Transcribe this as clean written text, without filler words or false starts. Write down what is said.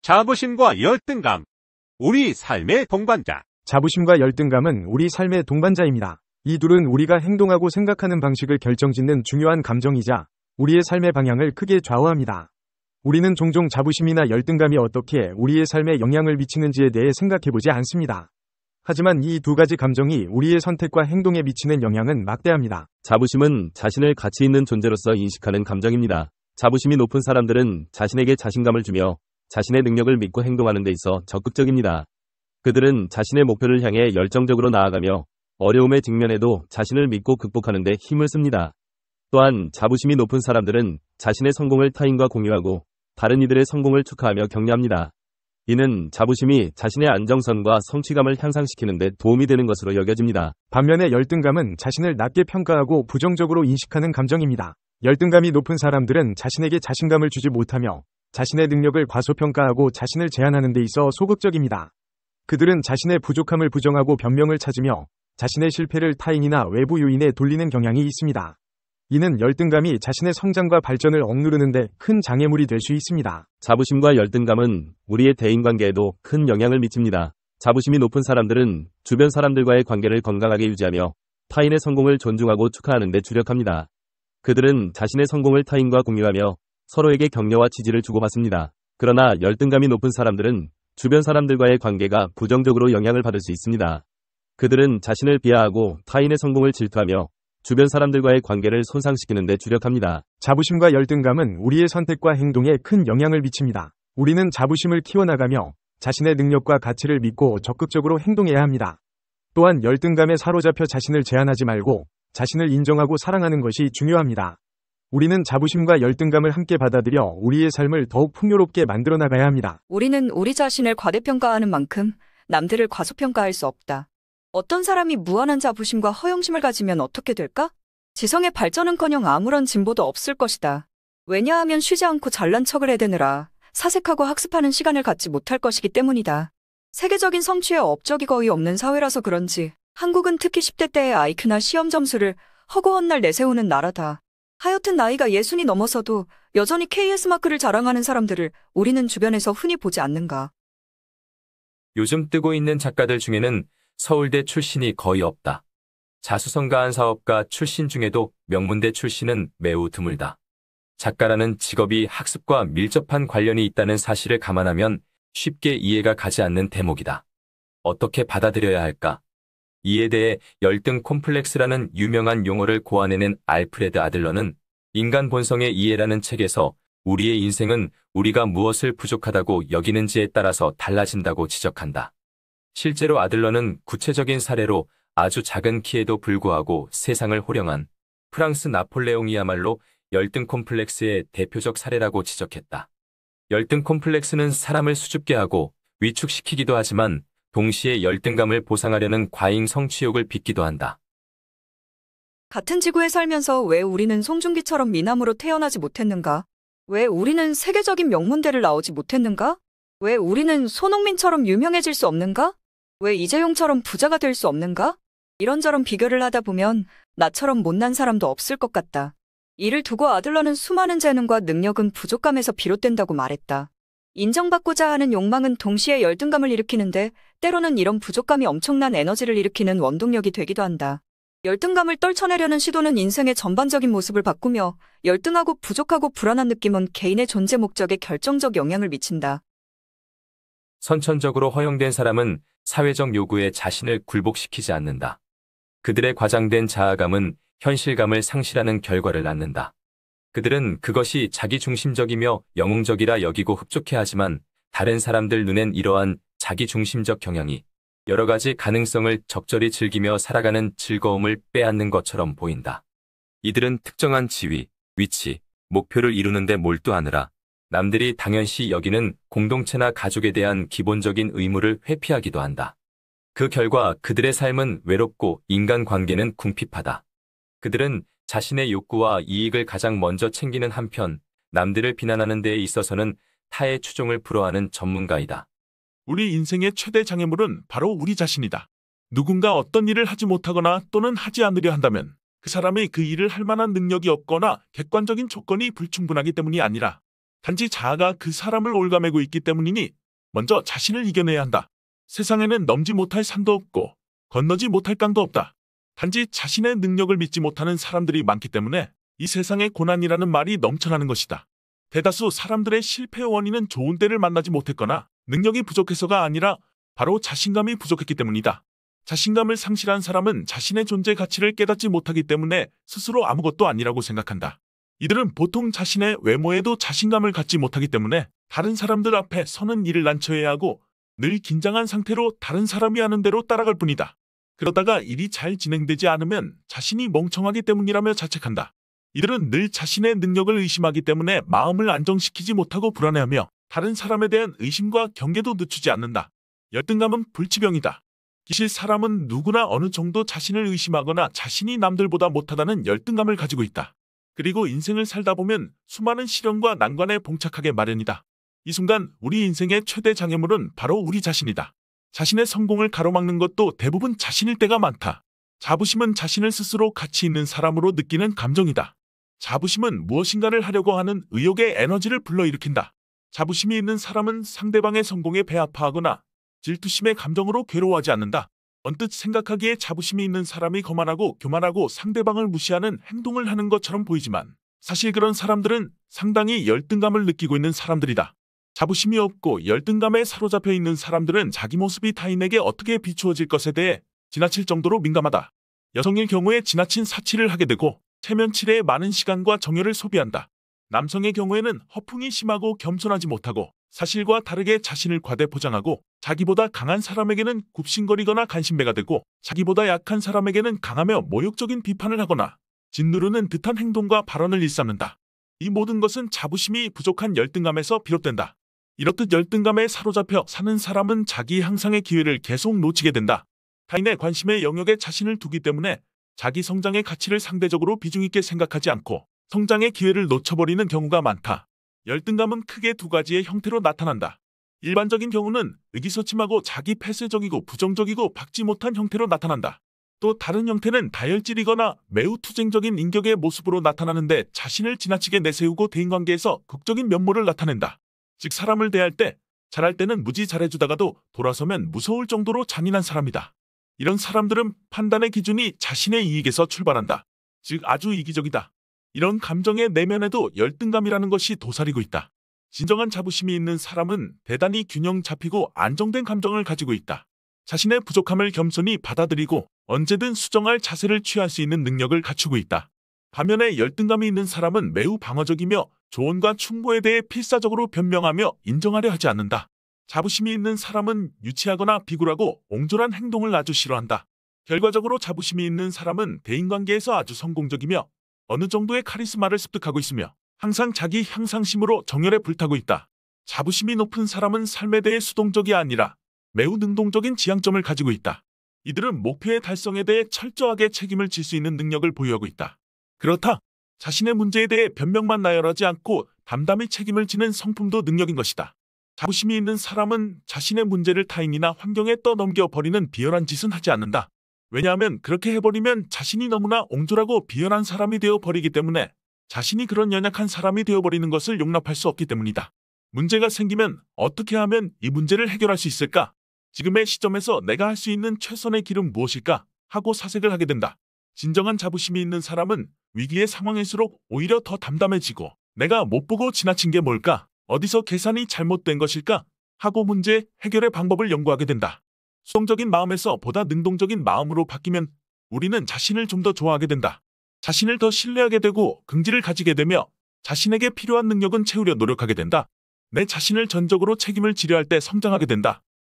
자부심과 열등감. 우리 삶의 동반자. 자부심과 열등감은 우리 삶의 동반자입니다. 이 둘은 우리가 행동하고 생각하는 방식을 결정짓는 중요한 감정이자 우리의 삶의 방향을 크게 좌우합니다. 우리는 종종 자부심이나 열등감이 어떻게 우리의 삶에 영향을 미치는지에 대해 생각해보지 않습니다. 하지만 이 두 가지 감정이 우리의 선택과 행동에 미치는 영향은 막대합니다. 자부심은 자신을 가치 있는 존재로서 인식하는 감정입니다. 자부심이 높은 사람들은 자신에게 자신감을 주며 자신의 능력을 믿고 행동하는 데 있어 적극적입니다. 그들은 자신의 목표를 향해 열정적으로 나아가며 어려움에 직면해도 자신을 믿고 극복하는 데 힘을 씁니다. 또한 자부심이 높은 사람들은 자신의 성공을 타인과 공유하고 다른 이들의 성공을 축하하며 격려합니다. 이는 자부심이 자신의 안정성과 성취감을 향상시키는 데 도움이 되는 것으로 여겨집니다. 반면에 열등감은 자신을 낮게 평가하고 부정적으로 인식하는 감정입니다. 열등감이 높은 사람들은 자신에게 자신감을 주지 못하며 자신의 능력을 과소평가하고 자신을 제한하는 데 있어 소극적입니다. 그들은 자신의 부족함을 부정하고 변명을 찾으며 자신의 실패를 타인이나 외부 요인에 돌리는 경향이 있습니다. 이는 열등감이 자신의 성장과 발전을 억누르는 데 큰 장애물이 될 수 있습니다. 자부심과 열등감은 우리의 대인관계에도 큰 영향을 미칩니다. 자부심이 높은 사람들은 주변 사람들과의 관계를 건강하게 유지하며 타인의 성공을 존중하고 축하하는 데 주력합니다. 그들은 자신의 성공을 타인과 공유하며 서로에게 격려와 지지를 주고받습니다. 그러나 열등감이 높은 사람들은 주변 사람들과의 관계가 부정적으로 영향을 받을 수 있습니다. 그들은 자신을 비하하고 타인의 성공을 질투하며 주변 사람들과의 관계를 손상시키는 데 주력합니다. 자부심과 열등감은 우리의 선택과 행동에 큰 영향을 미칩니다. 우리는 자부심을 키워나가며 자신의 능력과 가치를 믿고 적극적으로 행동해야 합니다. 또한 열등감에 사로잡혀 자신을 제한하지 말고 자신을 인정하고 사랑하는 것이 중요합니다. 우리는 자부심과 열등감을 함께 받아들여 우리의 삶을 더욱 풍요롭게 만들어 나가야 합니다. 우리는 우리 자신을 과대평가하는 만큼 남들을 과소평가할 수 없다. 어떤 사람이 무한한 자부심과 허영심을 가지면 어떻게 될까? 지성의 발전은커녕 아무런 진보도 없을 것이다. 왜냐하면 쉬지 않고 잘난 척을 해대느라 사색하고 학습하는 시간을 갖지 못할 것이기 때문이다. 세계적인 성취에 업적이 거의 없는 사회라서 그런지 한국은 특히 10대 때의 IQ나 시험 점수를 허구한 날 내세우는 나라다. 하여튼 나이가 60이 넘어서도 여전히 KS 마크를 자랑하는 사람들을 우리는 주변에서 흔히 보지 않는가. 요즘 뜨고 있는 작가들 중에는 서울대 출신이 거의 없다. 자수성가한 사업가 출신 중에도 명문대 출신은 매우 드물다. 작가라는 직업이 학습과 밀접한 관련이 있다는 사실을 감안하면 쉽게 이해가 가지 않는 대목이다. 어떻게 받아들여야 할까? 이에 대해 열등 콤플렉스라는 유명한 용어를 고안해낸 알프레드 아들러는 인간 본성의 이해라는 책에서 우리의 인생은 우리가 무엇을 부족하다고 여기는지에 따라서 달라진다고 지적한다. 실제로 아들러는 구체적인 사례로 아주 작은 키에도 불구하고 세상을 호령한 프랑스 나폴레옹이야말로 열등 콤플렉스의 대표적 사례라고 지적했다. 열등 콤플렉스는 사람을 수줍게 하고 위축시키기도 하지만 동시에 열등감을 보상하려는 과잉 성취욕을 빚기도 한다. 같은 지구에 살면서 왜 우리는 송중기처럼 미남으로 태어나지 못했는가? 왜 우리는 세계적인 명문대를 나오지 못했는가? 왜 우리는 손흥민처럼 유명해질 수 없는가? 왜 이재용처럼 부자가 될 수 없는가? 이런저런 비교를 하다 보면 나처럼 못난 사람도 없을 것 같다. 이를 두고 아들러는 수많은 재능과 능력은 부족감에서 비롯된다고 말했다. 인정받고자 하는 욕망은 동시에 열등감을 일으키는데 때로는 이런 부족감이 엄청난 에너지를 일으키는 원동력이 되기도 한다. 열등감을 떨쳐내려는 시도는 인생의 전반적인 모습을 바꾸며 열등하고 부족하고 불안한 느낌은 개인의 존재 목적에 결정적 영향을 미친다. 선천적으로 허용된 사람은 사회적 요구에 자신을 굴복시키지 않는다. 그들의 과장된 자아감은 현실감을 상실하는 결과를 낳는다. 그들은 그것이 자기중심적이며 영웅적이라 여기고 흡족해하지만 다른 사람들 눈엔 이러한 자기중심적 경향이 여러 가지 가능성을 적절히 즐기며 살아가는 즐거움을 빼앗는 것처럼 보인다. 이들은 특정한 지위, 위치, 목표를 이루는 데 몰두하느라 남들이 당연시 여기는 공동체나 가족에 대한 기본적인 의무를 회피하기도 한다. 그 결과 그들의 삶은 외롭고 인간관계는 궁핍하다. 그들은 자신의 욕구와 이익을 가장 먼저 챙기는 한편 남들을 비난하는 데에 있어서는 타의 추종을 불허하는 전문가이다. 우리 인생의 최대 장애물은 바로 우리 자신이다. 누군가 어떤 일을 하지 못하거나 또는 하지 않으려 한다면 그 사람이 그 일을 할 만한 능력이 없거나 객관적인 조건이 불충분하기 때문이 아니라 단지 자아가 그 사람을 올가매고 있기 때문이니 먼저 자신을 이겨내야 한다. 세상에는 넘지 못할 산도 없고 건너지 못할 강도 없다. 단지 자신의 능력을 믿지 못하는 사람들이 많기 때문에 이 세상에 고난이라는 말이 넘쳐나는 것이다. 대다수 사람들의 실패의 원인은 좋은 때를 만나지 못했거나 능력이 부족해서가 아니라 바로 자신감이 부족했기 때문이다. 자신감을 상실한 사람은 자신의 존재 가치를 깨닫지 못하기 때문에 스스로 아무것도 아니라고 생각한다. 이들은 보통 자신의 외모에도 자신감을 갖지 못하기 때문에 다른 사람들 앞에 서는 일을 난처해야 하고 늘 긴장한 상태로 다른 사람이 하는 대로 따라갈 뿐이다. 그러다가 일이 잘 진행되지 않으면 자신이 멍청하기 때문이라며 자책한다. 이들은 늘 자신의 능력을 의심하기 때문에 마음을 안정시키지 못하고 불안해하며 다른 사람에 대한 의심과 경계도 늦추지 않는다. 열등감은 불치병이다. 기실 사람은 누구나 어느 정도 자신을 의심하거나 자신이 남들보다 못하다는 열등감을 가지고 있다. 그리고 인생을 살다 보면 수많은 시련과 난관에 봉착하게 마련이다. 이 순간 우리 인생의 최대 장애물은 바로 우리 자신이다. 자신의 성공을 가로막는 것도 대부분 자신일 때가 많다. 자부심은 자신을 스스로 가치 있는 사람으로 느끼는 감정이다. 자부심은 무엇인가를 하려고 하는 의욕의 에너지를 불러일으킨다. 자부심이 있는 사람은 상대방의 성공에 배아파하거나 질투심의 감정으로 괴로워하지 않는다. 언뜻 생각하기에 자부심이 있는 사람이 거만하고 교만하고 상대방을 무시하는 행동을 하는 것처럼 보이지만 사실 그런 사람들은 상당히 열등감을 느끼고 있는 사람들이다. 자부심이 없고 열등감에 사로잡혀 있는 사람들은 자기 모습이 타인에게 어떻게 비추어질 것에 대해 지나칠 정도로 민감하다. 여성일 경우에 지나친 사치를 하게 되고 체면치레에 많은 시간과 정열을 소비한다. 남성의 경우에는 허풍이 심하고 겸손하지 못하고 사실과 다르게 자신을 과대 포장하고 자기보다 강한 사람에게는 굽신거리거나 간신배가 되고 자기보다 약한 사람에게는 강하며 모욕적인 비판을 하거나 짓누르는 듯한 행동과 발언을 일삼는다. 이 모든 것은 자부심이 부족한 열등감에서 비롯된다. 이렇듯 열등감에 사로잡혀 사는 사람은 자기 향상의 기회를 계속 놓치게 된다. 타인의 관심의 영역에 자신을 두기 때문에 자기 성장의 가치를 상대적으로 비중 있게 생각하지 않고 성장의 기회를 놓쳐버리는 경우가 많다. 열등감은 크게 두 가지의 형태로 나타난다. 일반적인 경우는 의기소침하고 자기 폐쇄적이고 부정적이고 박지 못한 형태로 나타난다. 또 다른 형태는 다혈질이거나 매우 투쟁적인 인격의 모습으로 나타나는데 자신을 지나치게 내세우고 대인관계에서 극적인 면모를 나타낸다. 즉 사람을 대할 때, 잘할 때는 무지 잘해주다가도 돌아서면 무서울 정도로 잔인한 사람이다. 이런 사람들은 판단의 기준이 자신의 이익에서 출발한다. 즉 아주 이기적이다. 이런 감정의 내면에도 열등감이라는 것이 도사리고 있다. 진정한 자부심이 있는 사람은 대단히 균형 잡히고 안정된 감정을 가지고 있다. 자신의 부족함을 겸손히 받아들이고 언제든 수정할 자세를 취할 수 있는 능력을 갖추고 있다. 반면에 열등감이 있는 사람은 매우 방어적이며 조언과 충고에 대해 필사적으로 변명하며 인정하려 하지 않는다. 자부심이 있는 사람은 유치하거나 비굴하고 옹졸한 행동을 아주 싫어한다. 결과적으로 자부심이 있는 사람은 대인관계에서 아주 성공적이며 어느 정도의 카리스마를 습득하고 있으며 항상 자기 향상심으로 정열에 불타고 있다. 자부심이 높은 사람은 삶에 대해 수동적이 아니라 매우 능동적인 지향점을 가지고 있다. 이들은 목표의 달성에 대해 철저하게 책임을 질 수 있는 능력을 보유하고 있다. 그렇다. 자신의 문제에 대해 변명만 나열하지 않고 담담히 책임을 지는 성품도 능력인 것이다. 자부심이 있는 사람은 자신의 문제를 타인이나 환경에 떠넘겨 버리는 비열한 짓은 하지 않는다. 왜냐하면 그렇게 해버리면 자신이 너무나 옹졸하고 비열한 사람이 되어버리기 때문에 자신이 그런 연약한 사람이 되어버리는 것을 용납할 수 없기 때문이다. 문제가 생기면 어떻게 하면 이 문제를 해결할 수 있을까? 지금의 시점에서 내가 할 수 있는 최선의 길은 무엇일까? 하고 사색을 하게 된다. 진정한 자부심이 있는 사람은 위기의 상황일수록 오히려 더 담담해지고 내가 못 보고 지나친 게 뭘까? 어디서 계산이 잘못된 것일까? 하고 문제 해결의 방법을 연구하게 된다. 수동적인 마음에서 보다 능동적인 마음으로 바뀌면 우리는 자신을 좀 더 좋아하게 된다. 자신을 더 신뢰하게 되고 긍지를 가지게 되며 자신에게 필요한 능력은 채우려 노력하게 된다. 내 자신을 전적으로 책임을 지려 할 때 성장하게 된다.